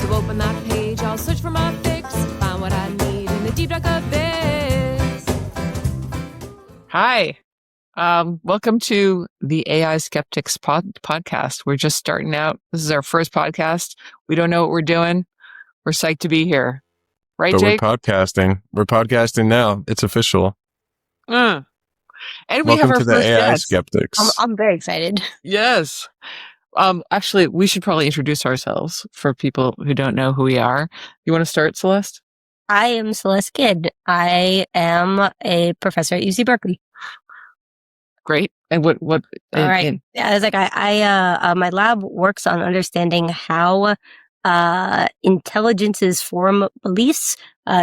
So open that page, I'll search for my fix, find what I need in the deep dark abyss. Hi. Welcome to the AI Skeptics podcast. We're just starting out. This is our first podcast. We don't know what we're doing. We're psyched to be here. Right, but Jake? We're podcasting. We're podcasting now. It's official. And we Welcome have our to the first AI guest. Skeptics. I'm very excited. Yes. Actually, we should probably introduce ourselves for people who don't know who we are. You want to start, Celeste? I am Celeste Kidd. I am a professor at UC Berkeley. Great. And what? All right. Yeah, I was like, my lab works on understanding how intelligences form beliefs,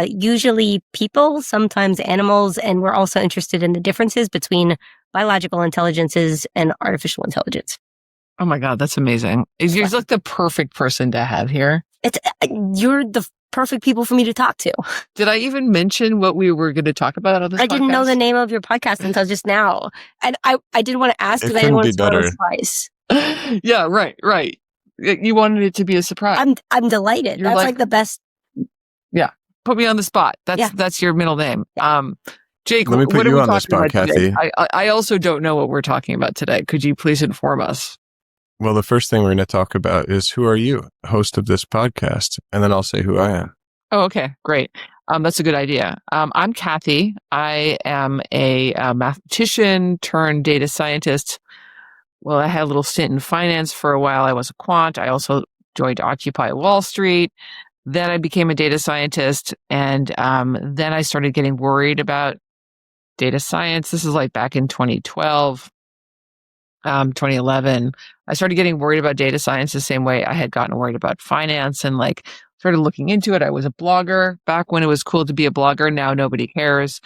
usually people, sometimes animals, and we're also interested in the differences between biological intelligences and artificial intelligence. Oh my God, that's amazing. You're like the perfect person to have here. You're the perfect people for me to talk to. Did I even mention what we were going to talk about on this podcast? I didn't know the name of your podcast until just now. And I didn't want to ask because I didn't want to spoil a surprise. Yeah, right. You wanted it to be a surprise. I'm delighted. That's like the best. Yeah. Put me on the spot. That's your middle name. Yeah. Jake, let me put you on the spot, Kathy. I also don't know what we're talking about today. Could you please inform us? Well, the first thing we're going to talk about is who are you, host of this podcast? And then I'll say who I am. Oh, okay. Great. That's a good idea. I'm Kathy. I am a mathematician turned data scientist. Well, I had a little stint in finance for a while. I was a quant. I also joined Occupy Wall Street. Then I became a data scientist. And then I started getting worried about data science. This is like back in 2012, 2011. I started getting worried about data science the same way I had gotten worried about finance and like started looking into it. I was a blogger back when it was cool to be a blogger. Now nobody cares.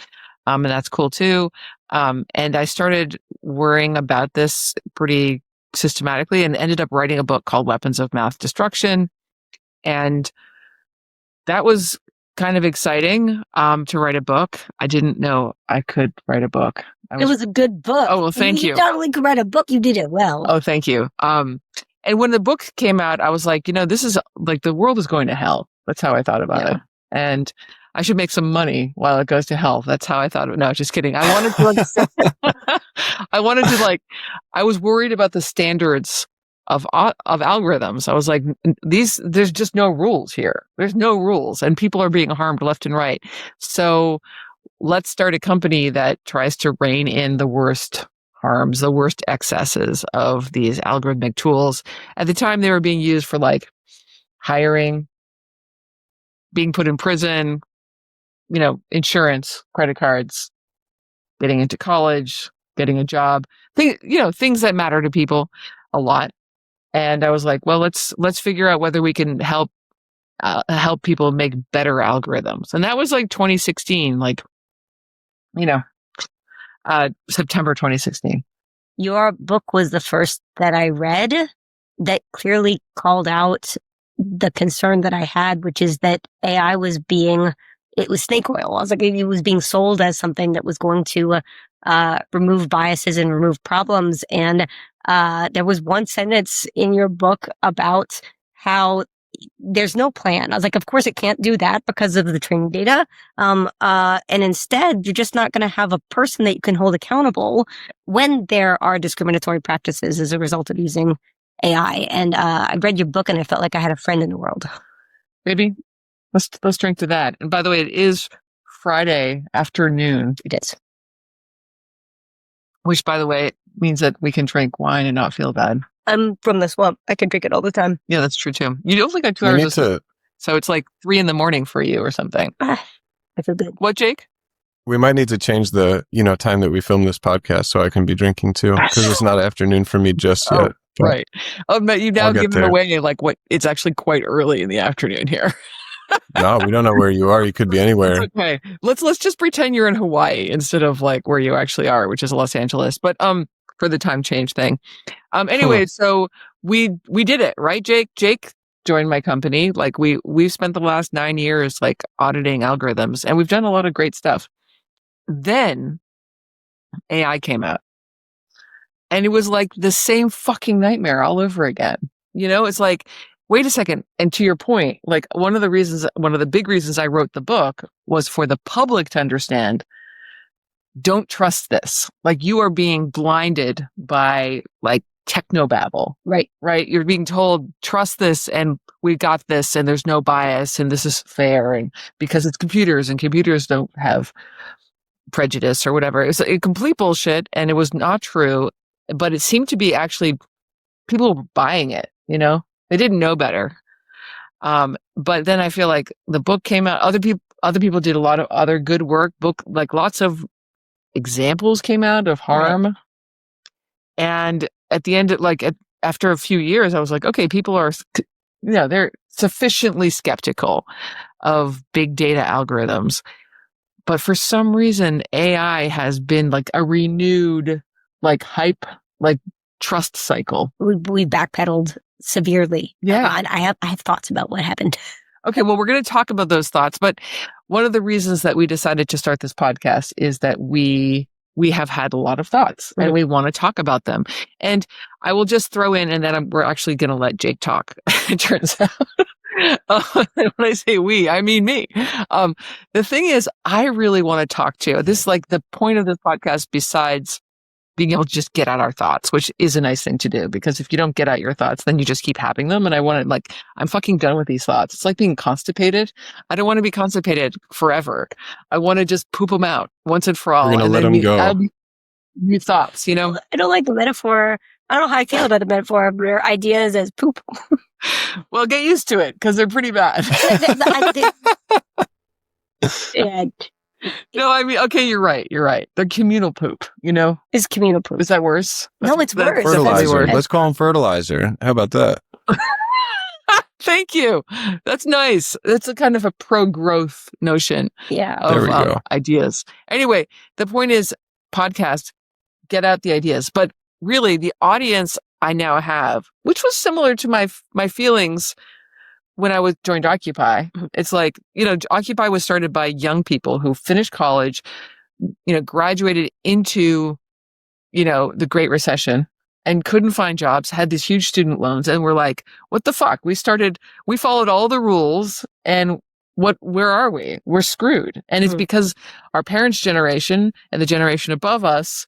And that's cool too. And I started worrying about this pretty systematically and ended up writing a book called Weapons of Math Destruction. And that was kind of exciting to write a book. I didn't know I could write a book. It was a good book. Oh, well, thank you. You not only could write a book, you did it well. Oh, thank you. And when the book came out, I was like, this is like the world is going to hell. That's how I thought about it. And I should make some money while it goes to hell. That's how I thought of it. No, just kidding. I was worried about the standards of algorithms. I was like, there's just no rules here. There's no rules and people are being harmed left and right. So let's start a company that tries to rein in the worst harms, the worst excesses of these algorithmic tools. At the time, they were being used for like hiring, being put in prison, insurance, credit cards, getting into college, getting a job, things that matter to people a lot. And I was like, well, let's figure out whether we can help people make better algorithms. And that was like 2016, September 2016. Your book was the first that I read that clearly called out the concern that I had, which is that AI it was snake oil. I was like, it was being sold as something that was going to remove biases and remove problems. And there was one sentence in your book about how there's no plan. I was like, of course it can't do that because of the training data. And instead, you're just not going to have a person that you can hold accountable when there are discriminatory practices as a result of using AI. And I read your book and I felt like I had a friend in the world. Maybe. Let's drink to that. And by the way, it is Friday afternoon. It is. Which, by the way, means that we can drink wine and not feel bad. I'm from the swamp. I can drink it all the time. Yeah, that's true too. You only got 2 hours of sleep. So it's like 3 a.m. for you or something. I feel good. What, Jake? We might need to change the, time that we film this podcast so I can be drinking too, because it's not afternoon for me just yet. Right. But you've now given away like what it's actually quite early in the afternoon here. No, we don't know where you are. You could be anywhere. Okay. Let's just pretend you're in Hawaii instead of like where you actually are, which is Los Angeles. But for the time change thing. Anyway, so we did it, right, Jake? Jake joined my company. Like we've spent the last 9 years like auditing algorithms, and we've done a lot of great stuff. Then AI came out. And it was like the same fucking nightmare all over again. It's like wait a second. And to your point, like one of the big reasons I wrote the book was for the public to understand, don't trust this. Like you are being blinded by like technobabble, Right. right? You're being told, trust this and we got this and there's no bias and this is fair. And because it's computers and computers don't have prejudice or whatever. It was a complete bullshit and it was not true, but it seemed to be actually people were buying it, you know, they didn't know better. But then I feel like the book came out, other people did a lot of other good work, like lots of examples came out of harm. Right. And at the end, after a few years, I was like, okay, people are, they're sufficiently skeptical of big data algorithms. But for some reason, AI has been like a renewed, like hype, like trust cycle. We backpedaled severely. Yeah. And I have thoughts about what happened. Okay. Well, we're going to talk about those thoughts. But one of the reasons that we decided to start this podcast is that we have had a lot of thoughts and we want to talk about them. And I will just throw in, and then we're actually going to let Jake talk, it turns out. When I say we, I mean me. The thing is, I really want to talk to you. This is like the point of this podcast, besides being able to just get out our thoughts, which is a nice thing to do, because if you don't get out your thoughts, then you just keep having them. And I want to, I'm fucking done with these thoughts. It's like being constipated. I don't want to be constipated forever. I want to just poop them out once and for all. We're going to let them go. New thoughts, you know? I don't like the metaphor. I don't know how I feel about the metaphor of your ideas as poop. Well, get used to it because they're pretty bad. No, I mean, okay, you're right. They're communal poop, you know? It's communal poop. Is that worse? No, it's worse. Fertilizer. Let's call them fertilizer. How about that? Thank you. That's nice. That's a kind of a pro-growth notion of ideas. Anyway, the point is, podcast, get out the ideas. But really, the audience I now have, which was similar to my feelings when I joined Occupy. It's like, Occupy was started by young people who finished college, graduated into, the Great Recession and couldn't find jobs, had these huge student loans, and were like, what the fuck? We followed all the rules, and where are we? We're screwed. And it's because our parents' generation and the generation above us,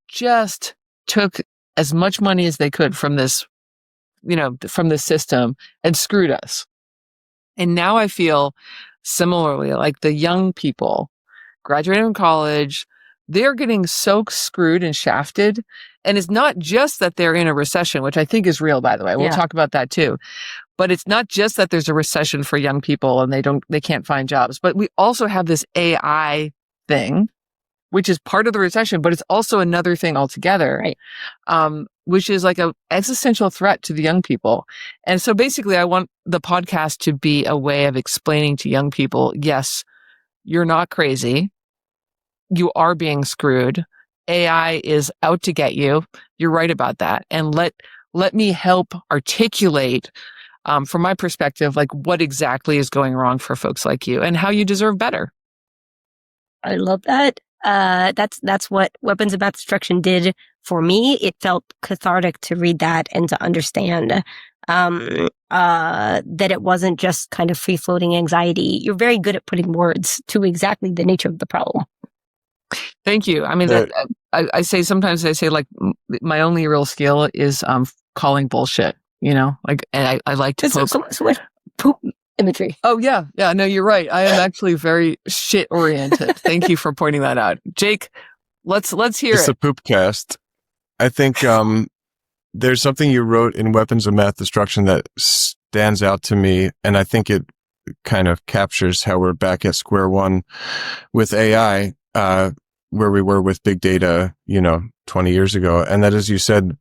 just took as much money as they could from this, from the system and screwed us. And now I feel similarly, like the young people graduating from college, they're getting so screwed and shafted. And it's not just that they're in a recession, which I think is real, by the way. We'll talk about that too. But it's not just that there's a recession for young people and they can't find jobs, but we also have this AI thing, which is part of the recession, but it's also another thing altogether, right? Which is like an existential threat to the young people. And so basically I want the podcast to be a way of explaining to young people, yes, you're not crazy. You are being screwed. AI is out to get you. You're right about that. And let me help articulate, from my perspective, like what exactly is going wrong for folks like you and how you deserve better. I love that. That's what Weapons of Mass Destruction did for me. It felt cathartic to read that and to understand that it wasn't just kind of free-floating anxiety. You're very good at putting words to exactly the nature of the problem. Thank you. I mean, I say sometimes like my only real skill is calling bullshit. And I like to poke. So much poop imagery. Oh yeah. No, you're right. I am actually very shit oriented. Thank you for pointing that out, Jake. Let's hear it. It's a poop cast. I think there's something you wrote in Weapons of Mass Destruction that stands out to me, and I think it kind of captures how we're back at square one with AI, where we were with big data, 20 years ago. And that, as you said,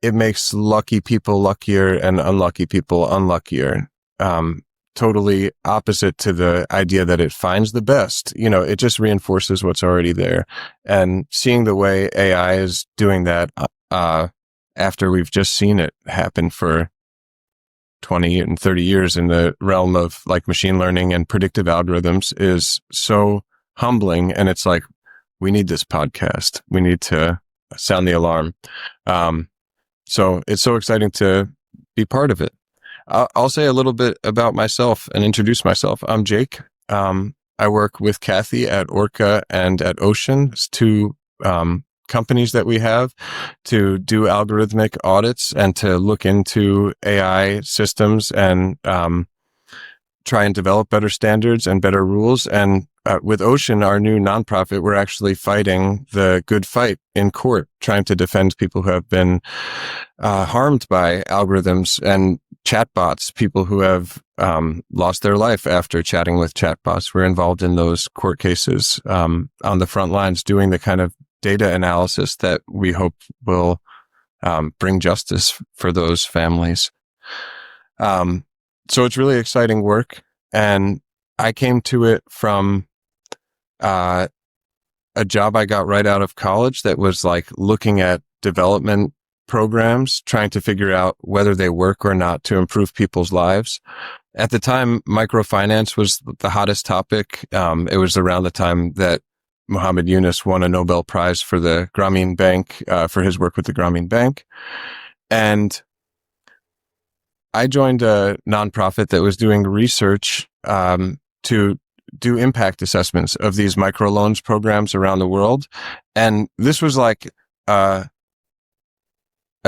it makes lucky people luckier and unlucky people unluckier. Totally opposite to the idea that it finds the best. It just reinforces what's already there. And seeing the way AI is doing that, after we've just seen it happen for 20 and 30 years in the realm of like machine learning and predictive algorithms, is so humbling. And it's like, we need this podcast. We need to sound the alarm. So it's so exciting to be part of it. I'll say a little bit about myself and introduce myself. I'm Jake. I work with Kathy at Orca and at Ocean, it's two companies that we have to do algorithmic audits and to look into AI systems and try and develop better standards and better rules. And with Ocean, our new nonprofit, we're actually fighting the good fight in court, trying to defend people who have been harmed by algorithms and chatbots, people who have lost their life after chatting with chatbots. We're involved in those court cases on the front lines, doing the kind of data analysis that we hope will bring justice for those families. So it's really exciting work. And I came to it from a job I got right out of college that was like looking at development programs, trying to figure out whether they work or not to improve people's lives. At the time, microfinance was the hottest topic. It was around the time that Muhammad Yunus won a Nobel Prize for the Grameen Bank, for his work with the Grameen Bank. And I joined a nonprofit that was doing research to do impact assessments of these microloans programs around the world. And this was like a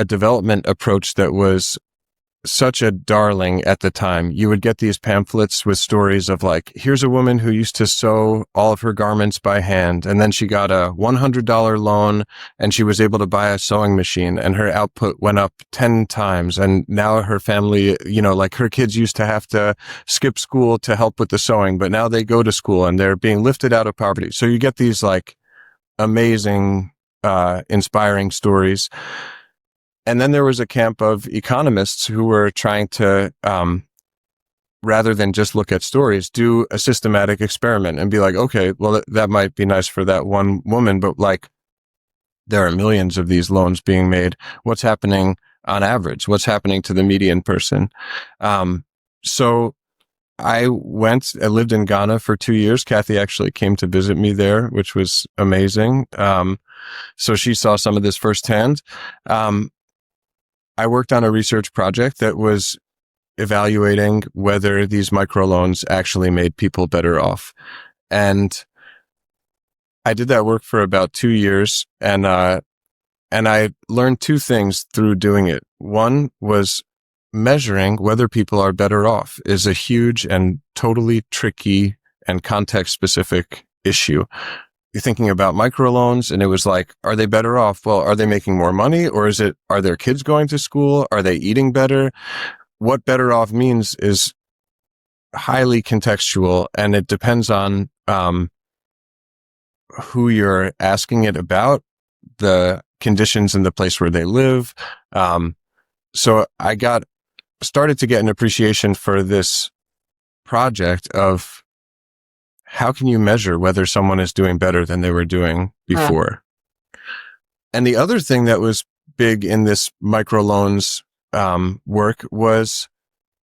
development approach that was such a darling at the time. You would get these pamphlets with stories of like, here's a woman who used to sew all of her garments by hand, and then she got a $100 loan and she was able to buy a sewing machine and her output went up 10 times. And now her family, like her kids used to have to skip school to help with the sewing, but now they go to school and they're being lifted out of poverty. So you get these like amazing, inspiring stories. And then there was a camp of economists who were trying to, rather than just look at stories, do a systematic experiment and be like, okay, well, that might be nice for that one woman, but like there are millions of these loans being made. What's happening on average? What's happening to the median person? So I lived in Ghana for 2 years. Kathy actually came to visit me there, which was amazing. So she saw some of this firsthand. I worked on a research project that was evaluating whether these microloans actually made people better off. And I did that work for about 2 years. And I learned two things through doing it. One was measuring whether people are better off is a huge and totally tricky and context specific issue. You're thinking about microloans and it was like, are they better off? Well, are they making more money, or are their kids going to school? Are they eating better? What better off means is highly contextual, and it depends on who you're asking it about, the conditions in the place where they live. So I started to get an appreciation for this project of how can you measure whether someone is doing better than they were doing before? And the other thing that was big in this microloans work was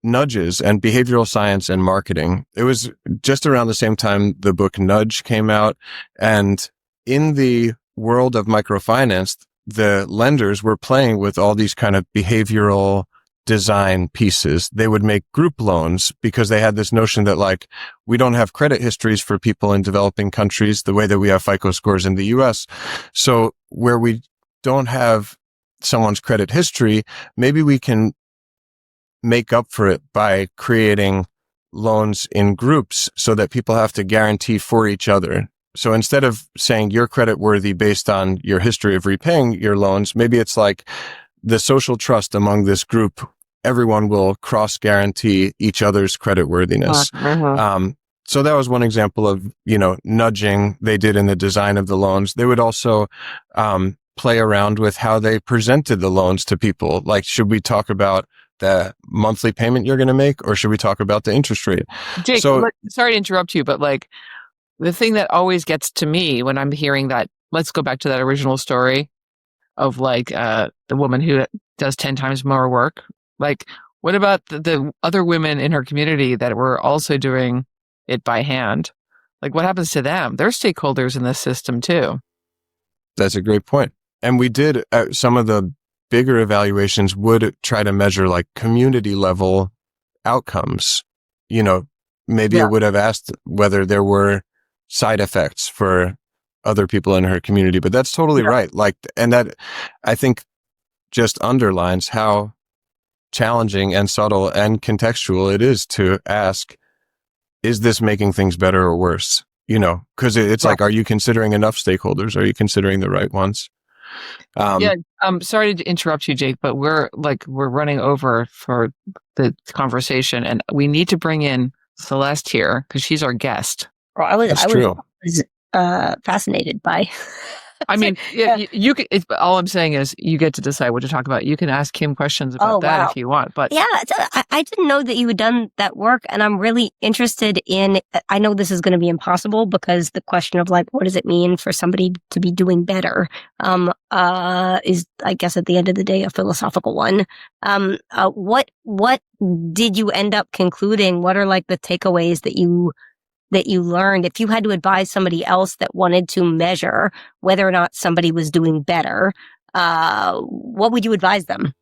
nudges and behavioral science and marketing. It was just around the same time the book Nudge came out. And in the world of microfinance, the lenders were playing with all these kind of behavioral design pieces. They would make group loans because they had this notion that like, we don't have credit histories for people in developing countries the way that we have FICO scores in the US. So where we don't have someone's credit history, maybe we can make up for it by creating loans in groups so that people have to guarantee for each other. So instead of saying you're credit worthy based on your history of repaying your loans, maybe it's like the social trust among this group, everyone will cross guarantee each other's credit worthiness. So that was one example of, nudging they did in the design of the loans. They would also, play around with how they presented the loans to people. Like, should we talk about the monthly payment you're going to make, or should we talk about the interest rate? Jake, sorry to interrupt you, but like the thing that always gets to me when I'm hearing that, let's go back to that original story of like the woman who does 10 times more work. Like, what about the other women in her community that were also doing it by hand? Like, what happens to them? They're stakeholders in this system too. That's a great point. And we did some of the bigger evaluations would try to measure like community level outcomes. Maybe Yeah. it would have asked whether there were side effects for other people in her community, but that's totally right. And that, I think, just underlines how challenging and subtle and contextual it is to ask, is this making things better or worse? Because it's like, are you considering enough stakeholders? Are you considering the right ones? I'm sorry to interrupt you, Jake, but we're running over for the conversation, and we need to bring in Celeste here because she's our guest. Well, I That's true. was fascinated by. I mean, you can, all I'm saying is you get to decide what to talk about. You can ask Kim questions about that if you want. But I didn't know that you had done that work, and I'm really interested in. I know this is going to be impossible because the question of what does it mean for somebody to be doing better, is, I guess, at the end of the day, a philosophical one. What did you end up concluding? What are the takeaways that you learned? If you had to advise somebody else that wanted to measure whether or not somebody was doing better, what would you advise them?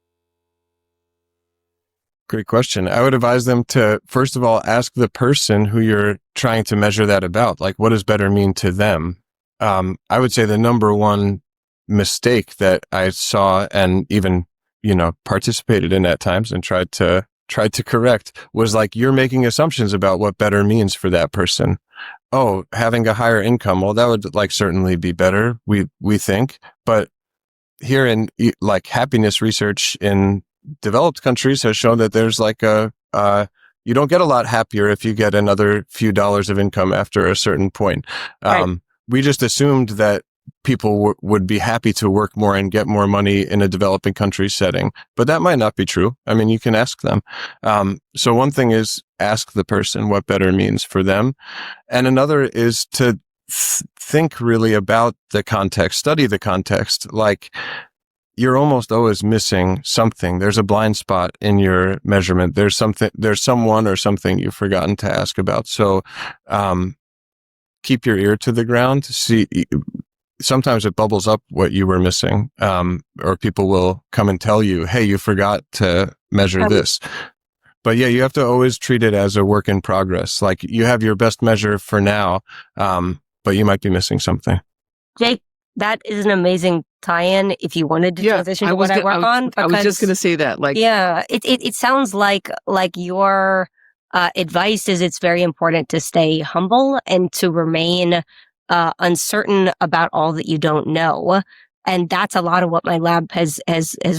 Great question. I would advise them to, first of all, ask the person who you're trying to measure that about. What does better mean to them? I would say the number one mistake that I saw and even, participated in at times and tried to correct was you're making assumptions about what better means for that person. Oh, having a higher income. Well, that would certainly be better. We think, but here in happiness research in developed countries has shown that there's you don't get a lot happier if you get another few dollars of income after a certain point. Right. We just assumed that people would be happy to work more and get more money in a developing country setting. But that might not be true. I mean, you can ask them. So one thing is ask the person what better means for them. And another is to think really about the context, study the context. You're almost always missing something. There's a blind spot in your measurement. There's someone or something you've forgotten to ask about. So, keep your ear to the ground. See, sometimes it bubbles up what you were missing, or people will come and tell you, hey, you forgot to measure this. But you have to always treat it as a work in progress. You have your best measure for now, but you might be missing something. Jake, that is an amazing tie-in if you wanted to transition to what I work on. I was just going to say that. It sounds like your advice is it's very important to stay humble and to remain uncertain about all that you don't know. And that's a lot of what my lab has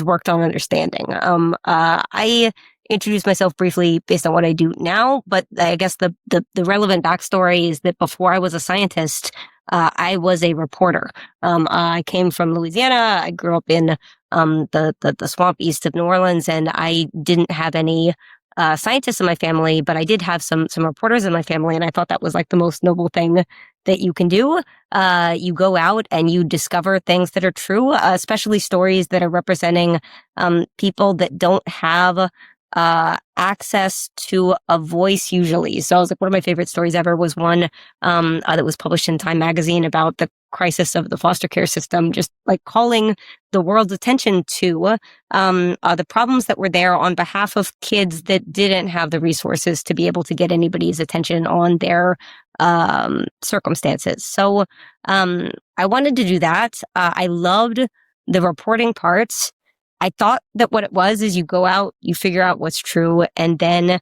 worked on understanding. I introduced myself briefly based on what I do now, but I guess the relevant backstory is that before I was a scientist, I was a reporter. I came from Louisiana. I grew up in the swamp east of New Orleans, and I didn't have any scientists in my family, but I did have some reporters in my family, and I thought that was the most noble thing that you can do. You go out and you discover things that are true, especially stories that are representing people that don't have access to a voice usually. So I was one of my favorite stories ever was one that was published in Time magazine about the crisis of the foster care system, just calling the world's attention to the problems that were there on behalf of kids that didn't have the resources to be able to get anybody's attention on their circumstances. So I wanted to do that. I loved the reporting parts. I thought that what it was is you go out, you figure out what's true, and then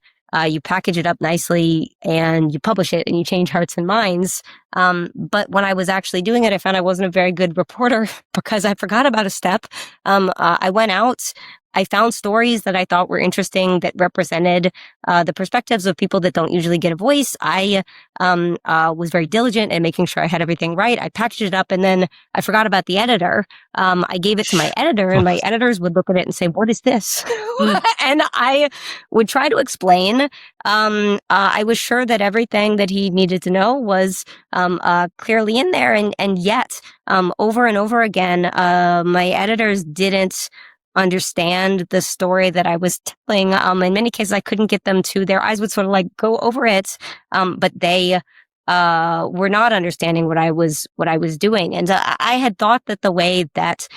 you package it up nicely and you publish it and you change hearts and minds. But when I was actually doing it, I found I wasn't a very good reporter because I forgot about a step. I went out, I found stories that I thought were interesting that represented the perspectives of people that don't usually get a voice. I was very diligent in making sure I had everything right. I packaged it up, and then I forgot about the editor. I gave it to my editor, and my editors would look at it and say, "What is this?" And I would try to explain. I was sure that everything that he needed to know was clearly in there, and yet over and over again, my editors didn't understand the story that I was telling. In many cases, I couldn't get them to, their eyes would sort of go over it. But they were not understanding what I was doing. And I had thought that the way that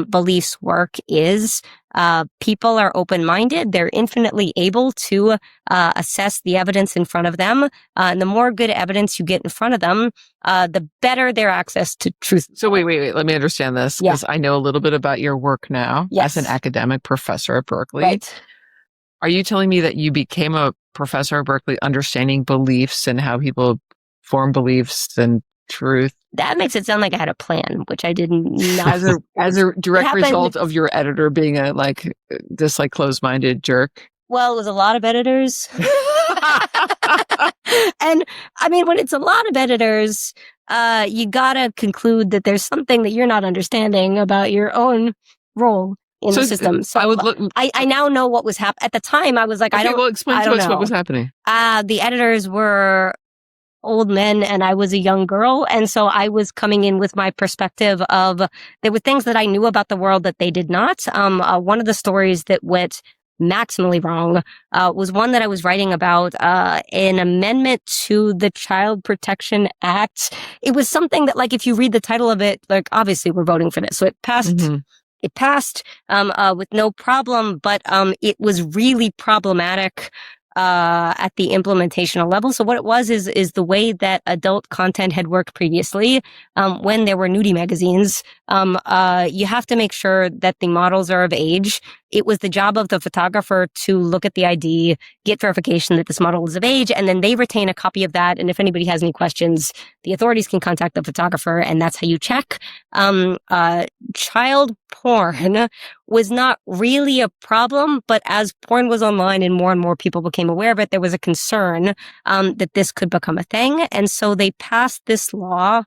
beliefs work is people are open-minded. They're infinitely able to assess the evidence in front of them. And the more good evidence you get in front of them, the better their access to truth. So wait. Let me understand this, because I know a little bit about your work now as an academic professor at Berkeley. Right. Are you telling me that you became a professor at Berkeley understanding beliefs and how people form beliefs and truth? That makes it sound like I had a plan, which I didn't. As a direct result of your editor being this closed-minded jerk? Well, it was a lot of editors. And I mean, when it's a lot of editors, you gotta conclude that there's something that you're not understanding about your own role in the system. So I now know what was happening. At the time, I was like, okay, explain to us what was happening. The editors were old men and I was a young girl. And so I was coming in with my perspective of there were things that I knew about the world that they did not. One of the stories that went maximally wrong was one that I was writing about an amendment to the Child Protection Act. It was something that, like, if you read the title of it, like, obviously we're voting for this. So it passed. Mm-hmm. It passed with no problem, but it was really problematic at the implementational level. So what it was is the way that adult content had worked previously. When there were nudie magazines, you have to make sure that the models are of age. It was the job of the photographer to look at the ID, get verification that this model is of age, and then they retain a copy of that. And if anybody has any questions, the authorities can contact the photographer, and that's how you check. Child porn was not really a problem, but as porn was online and more people became aware of it, there was a concern that this could become a thing. And so they passed this law,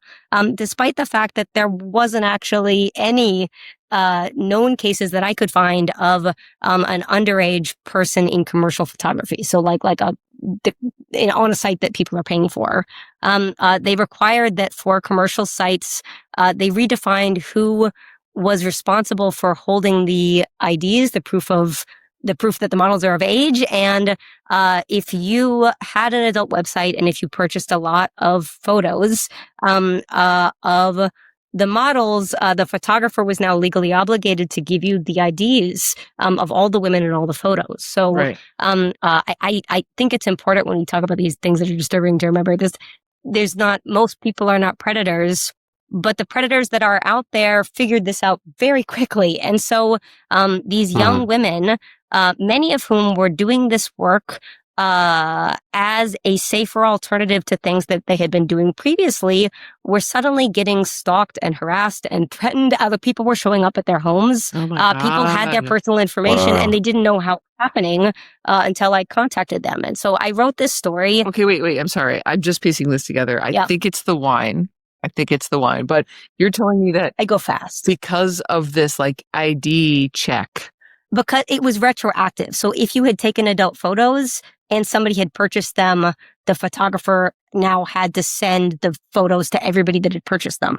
despite the fact that there wasn't actually any known cases that I could find of an underage person in commercial photography. So on a site that people are paying for. They required that for commercial sites, they redefined who was responsible for holding the IDs, the proof that the models are of age. And if you had an adult website and if you purchased a lot of photos of the models, the photographer was now legally obligated to give you the IDs of all the women and all the photos. So right. I think it's important when we talk about these things that are disturbing to remember most people are not predators, but the predators that are out there figured this out very quickly. And so these young women, many of whom were doing this work as a safer alternative to things that they had been doing previously, were suddenly getting stalked and harassed and threatened. Other people were showing up at their homes. Oh people had their personal information and they didn't know how it was happening until I contacted them. And so I wrote this story. Okay, wait. I'm sorry. I'm just piecing this together. I think it's the wine. But you're telling me that I go fast because of this ID check. Because it was retroactive. So if you had taken adult photos and somebody had purchased them, the photographer now had to send the photos to everybody that had purchased them.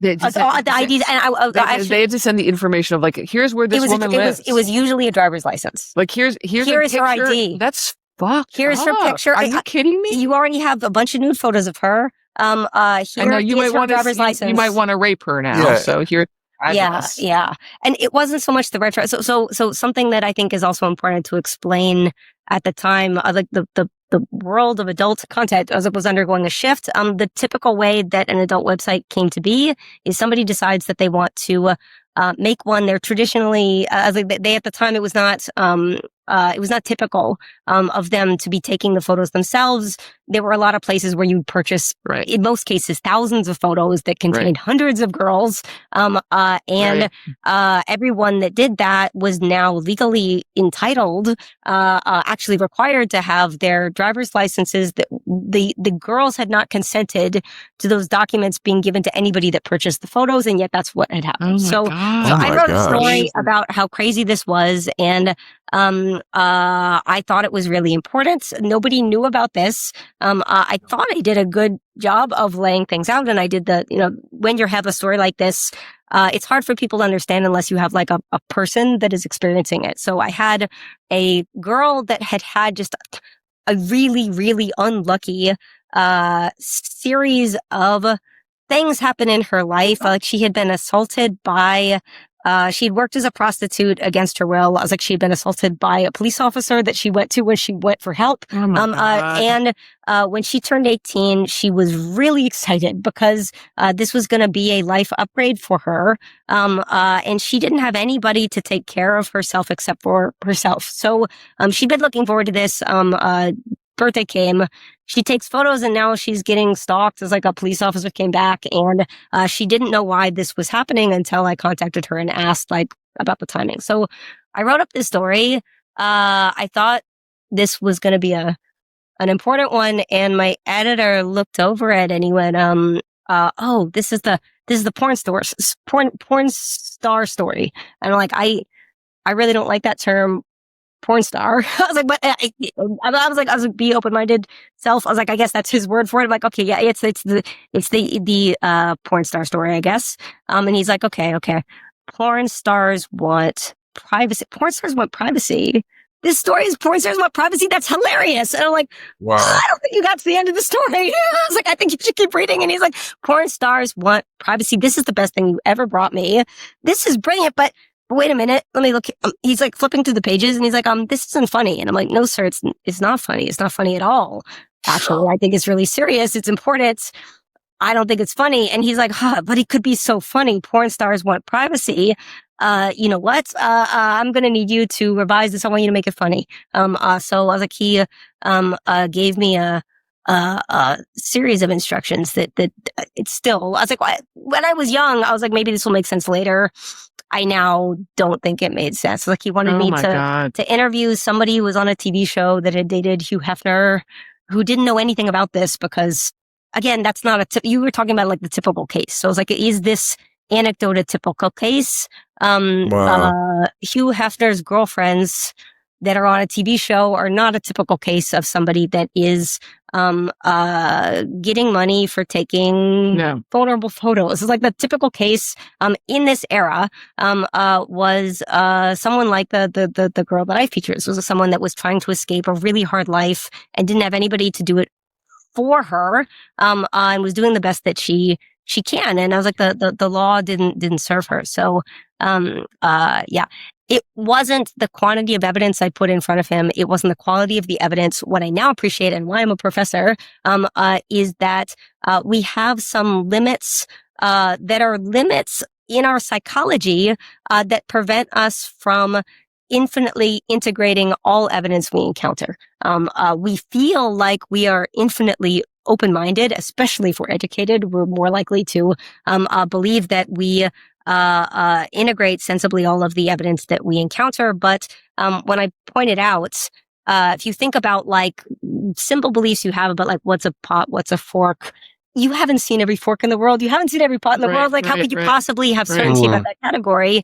The IDs, and they had to send the information of here's where this woman lives. It was usually a driver's license. Here's her ID. That's fucked. Here's her picture. Are you kidding me? You already have a bunch of nude photos of her. Here you might want driver's license. You might want to rape her now. Yeah. So here. Yeah. And it wasn't so much the retro. So something that I think is also important to explain at the time, the world of adult content as it was undergoing a shift. The typical way that an adult website came to be is somebody decides that they want to make one. They're traditionally, they at the time, it was not typical of them to be taking the photos themselves. There were a lot of places where you'd purchase, in most cases, thousands of photos that contained hundreds of girls. Everyone that did that was now legally entitled, actually required to have their driver's licenses. That the girls had not consented to those documents being given to anybody that purchased the photos, and yet that's what had happened. So I wrote a story about how crazy this was, and I thought it was really important. Nobody knew about this. I thought I did a good job of laying things out, and I did when you have a story like this, it's hard for people to understand unless you have a person that is experiencing it. So I had a girl that had just a really, really unlucky series of things happen in her life. Like she had been assaulted by, she'd worked as a prostitute against her will. I was like, she'd been assaulted by a police officer that she went to when she went for help. Oh my God. And when she turned 18, she was really excited because this was going to be a life upgrade for her. And she didn't have anybody to take care of herself except for herself. So she'd been looking forward to this. Birthday came. She takes photos and now she's getting stalked as like a police officer came back, and she didn't know why this was happening until I contacted her and asked like about the timing. So I wrote up this story. I thought this was going to be an important one, and my editor looked over it and he went, oh, this is the porn star story. And I'm like, I really don't like that term, porn star. I was like, but I was like, be open-minded self. I was like, I guess that's his word for it. I'm like, okay, yeah, it's the porn star story, I guess. And he's like, okay. Porn stars want privacy. Porn stars want privacy. This story is porn stars want privacy. That's hilarious. And I'm like, Wow. I don't think you got to the end of the story. I was like, I think you should keep reading. And he's like, porn stars want privacy. This is the best thing you ever brought me. This is brilliant, but wait a minute, let me look. He's like flipping through the pages and he's like, this isn't funny. And I'm like, no, sir, it's not funny. It's not funny at all. Actually, I think it's really serious. It's important. I don't think it's funny. And he's like, but it could be so funny. Porn stars want privacy. You know what? I'm going to need you to revise this. I want you to make it funny. So I was like, he, gave me a series of instructions that it's still, I was like, when I was young, I was like, maybe this will make sense later. I now don't think it made sense. Like he wanted me to interview somebody who was on a TV show that had dated Hugh Hefner, who didn't know anything about this because, again, that's not you were talking about like the typical case. So I was like, is this anecdote a typical case? Wow. Hugh Hefner's girlfriends that are on a TV show are not a typical case of somebody that is getting money for taking vulnerable photos. It's like the typical case in this era was someone like the girl that I featured. This was someone that was trying to escape a really hard life and didn't have anybody to do it for her, and was doing the best that she can. And I was like, the law didn't serve her. So yeah. It wasn't the quantity of evidence I put in front of him. It wasn't the quality of the evidence. What I now appreciate and why I'm a professor, is that, we have some limits, that are limits in our psychology, that prevent us from infinitely integrating all evidence we encounter. We feel like we are infinitely open-minded, especially if we're educated. We're more likely to, believe that we integrate sensibly all of the evidence that we encounter. But when I pointed out, if you think about like simple beliefs you have about like what's a pot, what's a fork, you haven't seen every fork in the world. You haven't seen every pot in the world. Like how could you possibly have certainty about that category?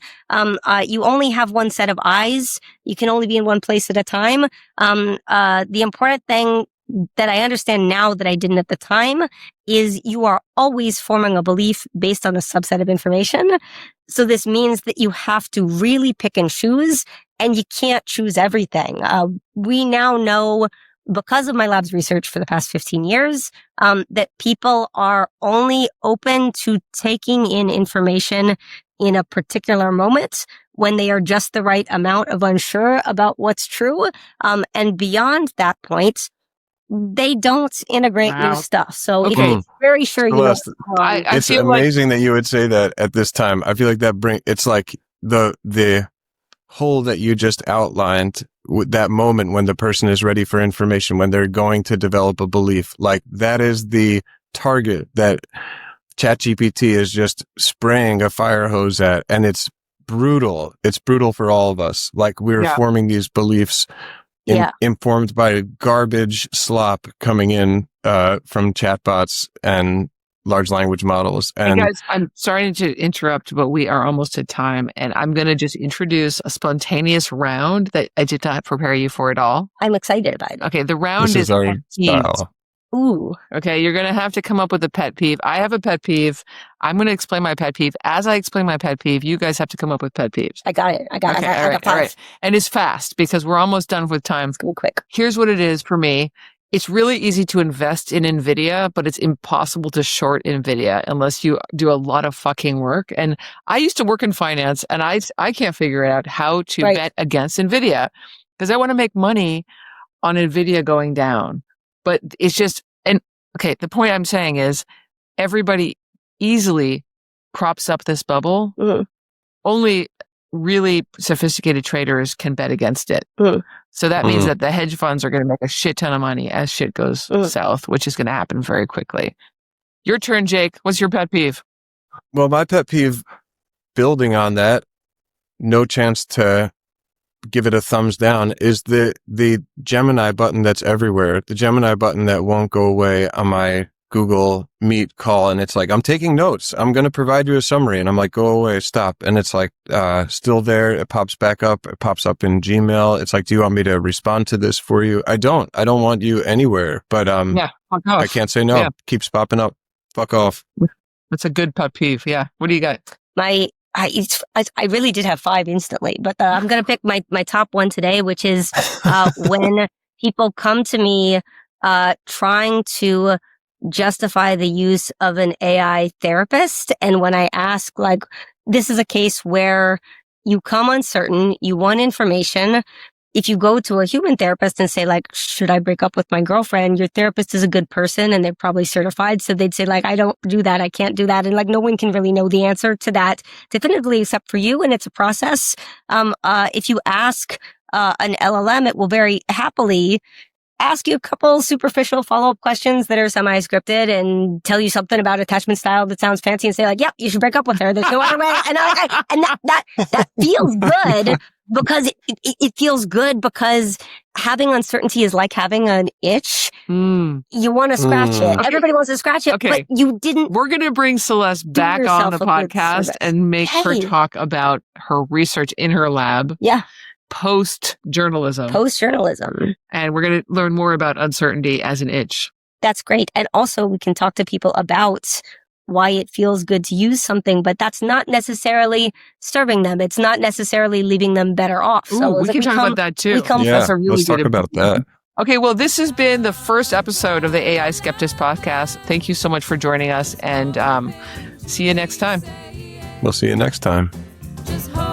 You only have one set of eyes. You can only be in one place at a time. The important thing that I understand now that I didn't at the time is you are always forming a belief based on a subset of information. So this means that you have to really pick and choose, and you can't choose everything. We now know, because of my lab's research for the past 15 years, that people are only open to taking in information in a particular moment when they are just the right amount of unsure about what's true. And beyond that point, they don't integrate new stuff. So it's very sure Celeste, you know. It's amazing that you would say that at this time. I feel like it's like the hole that you just outlined, that moment when the person is ready for information, when they're going to develop a belief, like that is the target that ChatGPT is just spraying a fire hose at. And it's brutal. It's brutal for all of us. Like we're forming these beliefs informed by garbage slop coming in from chatbots and large language models. And hey guys, I'm sorry to interrupt, but we are almost at time, and I'm going to just introduce a spontaneous round that I did not prepare you for at all. I'm excited about it. Okay, the round this is our pet peeves. style. Ooh. Okay, you're going to have to come up with a pet peeve. I have a pet peeve. I'm going to explain my pet peeve. As I explain my pet peeve, you guys have to come up with pet peeves. I got it. I got all right. And it's fast because we're almost done with time. It's going to be quick. Here's what it is for me. it's really easy to invest in NVIDIA, but it's impossible to short NVIDIA unless you do a lot of fucking work. And I used to work in finance, and I can't figure out how to bet against NVIDIA because I want to make money on NVIDIA going down. But it's just, and okay, the point I'm saying is everybody easily props up this bubble. Only really sophisticated traders can bet against it. So that means that the hedge funds are going to make a shit ton of money as shit goes south, which is going to happen very quickly. Your turn, Jake. What's your pet peeve? Well, my pet peeve, building on that, no chance to give it a thumbs down, is the Gemini button that's everywhere. The Gemini button that won't go away on my Google Meet call, and it's like, I'm taking notes. I'm going to provide you a summary. And I'm like, go away, stop. And it's like, still there. It pops back up. It pops up in Gmail. It's like, do you want me to respond to this for you? I don't want you anywhere, but, fuck off. I can't say no. Yeah. Keeps popping up. Fuck off. That's a good pet peeve. Yeah. What do you got? I really did have 5 instantly, but I'm going to pick my top one today, which is, when people come to me, trying to justify the use of an AI therapist. And when I ask, like, this is a case where you come uncertain, you want information. If you go to a human therapist and say, like, should I break up with my girlfriend? Your therapist is a good person and they're probably certified. So they'd say, like, I don't do that. I can't do that. And like, no one can really know the answer to that definitively except for you. And it's a process. If you ask an LLM, it will very happily ask you a couple superficial follow-up questions that are semi-scripted and tell you something about attachment style that sounds fancy and say, like, yep, you should break up with her. There's no other way. And that feels good because it feels good because having uncertainty is like having an itch. You want to scratch it. Okay. Everybody wants to scratch it, but you didn't. We're going to bring Celeste back on the podcast and make her talk about her research in her lab. Yeah. Post-journalism. And we're going to learn more about uncertainty as an itch. That's great. And also we can talk to people about why it feels good to use something, but that's not necessarily serving them. It's not necessarily leaving them better off. So we can talk about that too. Let's talk about that. Okay, well, this has been the first episode of the AI Skeptics podcast. Thank you so much for joining us, and see you next time. We'll see you next time. Just hold